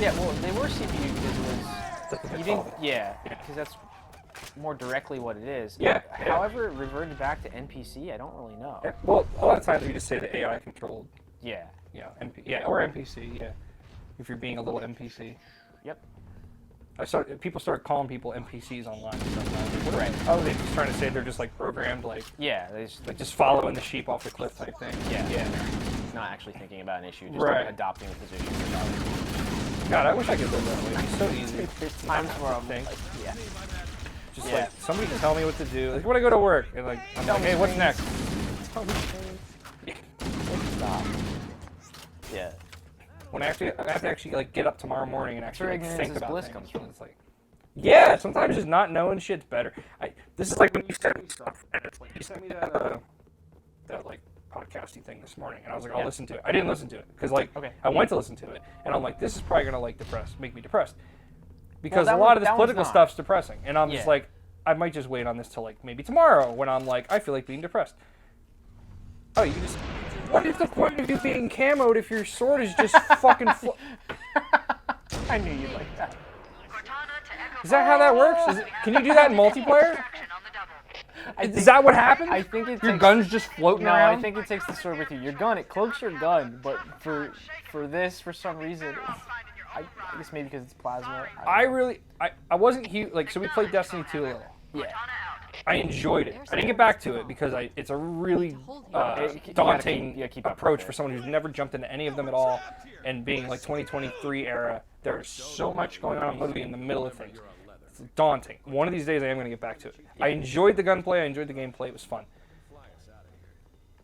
Yeah, well, they were CPU because it was. That's what they You call didn't. it. Yeah, because that's more directly what it is. Yeah. However, it reverted back to NPC. I don't really know. Yeah, well, a lot of times we just say the AI controlled. Yeah. Yeah, or NPC. Yeah, if you're being a little NPC. Yep. People started calling people NPCs online. Sometimes. Like, Right. Oh, they're just trying to say they're just like programmed, like Yeah. They just, just following the sheep off the cliff type thing. Yeah. Yeah. not actually thinking about an issue, just Right. adopting a position. God, I wish I could live that way. It's so easy. There's times where I'm Think. like, yeah. Just Yeah. like somebody can tell me what to do. Like when I go to work, and like I'm like, hey, what's next? Stop. Yeah. When I have to actually like get up tomorrow morning and where actually like, ignorance think is about bliss things. comes from. It's like, yeah, sometimes just not knowing shit's better. This is like when you sent me stuff, and it's like you sent me that like podcasty thing this morning, and I was like, I'll Yeah. listen to it. I didn't listen to it because like Okay. I went to listen to it, and I'm like, this is probably gonna like make me depressed because that a lot one- of this that one's political not. stuff's depressing, and I'm just Yeah. like, I might just wait on this till like maybe tomorrow when I'm like, I feel like being depressed. Oh, you just. What is the point of you being camoed if your sword is just fucking? I knew you'd like that. Cortana to Echo Is that how that works? Can you do that in multiplayer? Action on the double. Is that what happens? I think it Your takes, gun's just floating No, around. I think it takes the sword with you. Your gun, it cloaks your gun, but for this, for some reason, I guess maybe because it's plasma. I wasn't huge. Like, so we played Destiny 2 a little. Yeah. I enjoyed it. I didn't get back to it because it's a really daunting you gotta keep up approach with for it. someone who's never jumped into any of them at all, and being like 2023 era. There's so much going on. I'm literally in the middle of things. It's daunting. One of these days I am going to get back to it. I enjoyed the gunplay. I enjoyed the gameplay. It was fun.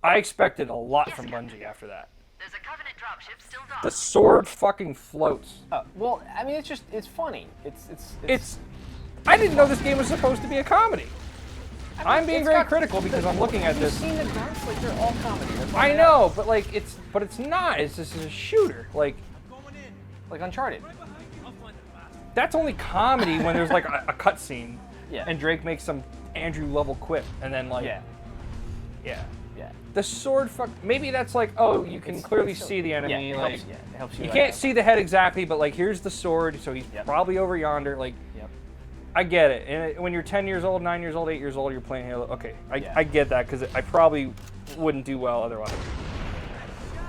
I expected a lot from Bungie after that. There's a Covenant dropship still docked. The sword fucking floats. Well, I mean, it's funny. It's. I didn't know this game was supposed to be a comedy. I'm being very critical because I'm looking at You've this. seen the guns, like they're all comedy. That's all I they know, but like it's not. It's just a shooter. Like are. Like Uncharted. that's only comedy when there's like a cutscene, Yeah. and Drake makes some Andrew level quip, and then like Yeah. yeah. Yeah. The sword maybe that's like, oh, you can clearly see the Yeah. enemy. It like helps, yeah. It helps you. you like, can't see the head exactly, but like here's the sword, so he's Yep. probably over yonder. Like Yep. I get it. And when you're 10 years old, 9 years old, 8 years old, you're playing Halo. Okay, Yeah. I get that because I probably wouldn't do well otherwise.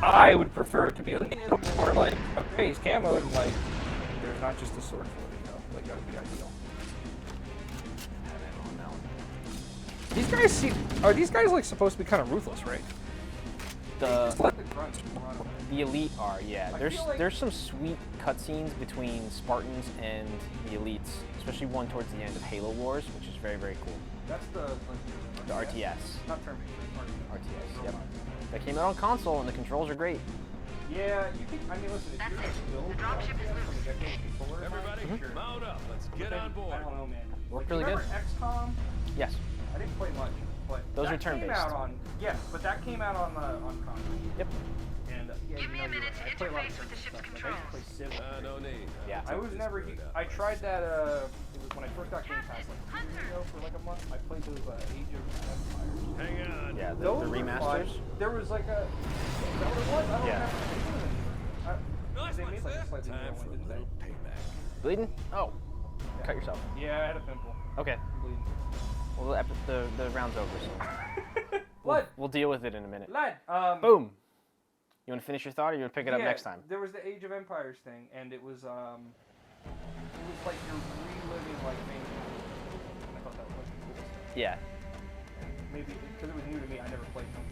I would prefer it to be a little more like, okay, he's camoed, and like, there's not just a sword floating, though. Like, that would be ideal. These guys are these guys like supposed to be kind of ruthless, right? Just The let the grunts run. the elite are, yeah. There's feel like- there's some sweet cutscenes between Spartans and the elites, especially one towards the end of Halo Wars, which is very, very cool. That's the The RTS. not Terminator. RTS, yep. That came out on console and the controls are great. Yeah, you can. I mean, listen, if That's you're it. build The dropship is from a loose. decade before, Everybody, sure. mount up. Let's get on I board. don't know, man. Worked Like, really good. remember XCOM? Yes. I didn't play much, but Those that are turn-based. Came out on, yeah, but that came out on console. Yep. And yeah, Give you me know, a minute I to play a lot of interface with the turn-based ship's stuff. Like, I used to play Civ. No need. Yeah. I was never. I tried that. It was when I first got Game Pass like 2 years ago for like a month. I played those Age of Empires. Hang on. Yeah, the Those were remasters. fun. There was like a. Is that what it was? I don't Yeah. remember. They made like a slightly Time different for one, a didn't they? little payback. Bleeding? Oh. Cut yourself. Yeah, I had a pimple. Okay. Bleeding. Well, the round's over, so Blood. we'll deal with it in a minute. Blood. Boom. You want to finish your thought, or you want to pick it up Yeah, next time? There was the Age of Empires thing, and it was like you're reliving like main. And I thought that was like the coolest thing. Yeah. Maybe because it was new to me, I never played them.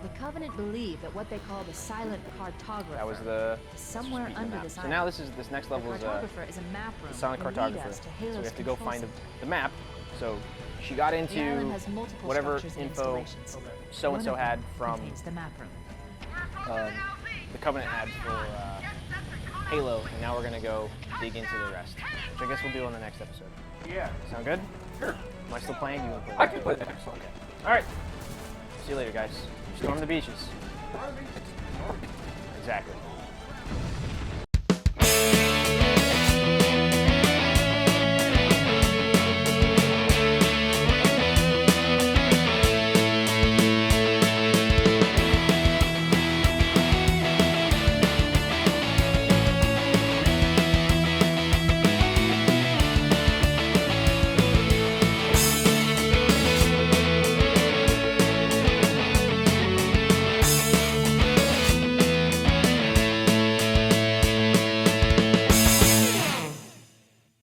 The Covenant believe that what they call the silent cartographer That was the is somewhere speaking of under map. this So island. now this next The level is cartographer is a map room the silent that will lead cartographer. us to So Halo's we have to go control find center. the map. So she got The island into has multiple whatever structures and info installations. so and so One of had them from contains the map room. the Covenant had for Halo, and now we're gonna go dig into the rest, which I guess we'll do on the next episode. Yeah. Sound good? Sure. Am I still playing? You want to play? I can play the next one. All right. See you later, guys. Storm the beaches. Exactly.